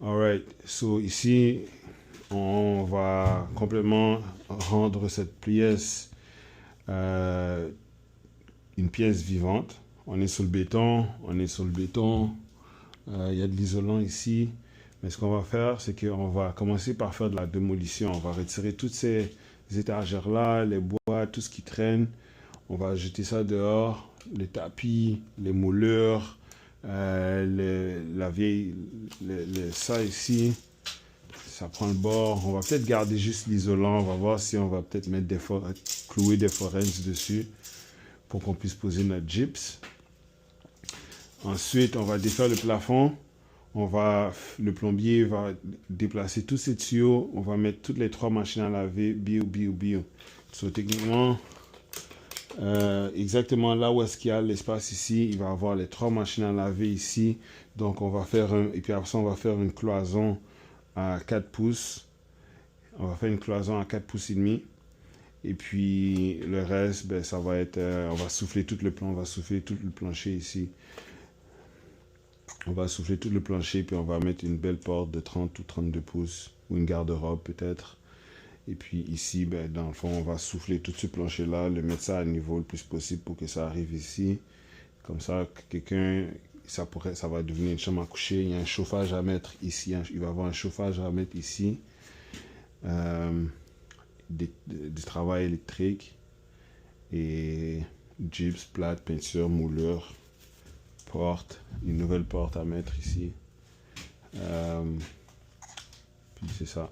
Alright, so ici, on va complètement rendre cette pièce une pièce vivante. On est sur le béton, il y a de l'isolant ici. Mais ce qu'on va faire, c'est qu'on va commencer par faire de la démolition. On va retirer toutes ces étagères-là, les bois, tout ce qui traîne. On va jeter ça dehors, les tapis, les moulures, la vieille, ça ici, ça prend le bord. On va peut-être garder juste l'isolant. On va voir si on va peut-être mettre clouer des forenses dessus pour qu'on puisse poser notre gyps. Ensuite, on va défaire le plafond. Le plombier va déplacer tous ces tuyaux. On va mettre toutes les 3 machines à laver, bio. So, techniquement, exactement là où est-ce qu'il y a l'espace ici, il va avoir les 3 machines à laver ici. Donc, on va faire et puis après ça, on va faire une cloison à 4 pouces. On va faire une cloison à 4 pouces et demi. Et puis, le reste, ben, ça va être, on va souffler tout le plan, on va souffler tout le plancher ici. On va souffler tout le plancher, puis on va mettre une belle porte de 30 ou 32 pouces, ou une garde-robe peut-être. Et puis ici, ben, dans le fond, on va souffler tout ce plancher-là, le mettre ça à niveau le plus possible pour que ça arrive ici. Comme ça, ça va devenir une chambre à coucher. Il y a un chauffage à mettre ici, il va y avoir un chauffage à mettre ici. Du travail électrique et gyps, plate, peinture, moulure, porte, une nouvelle porte à mettre ici. Puis c'est ça.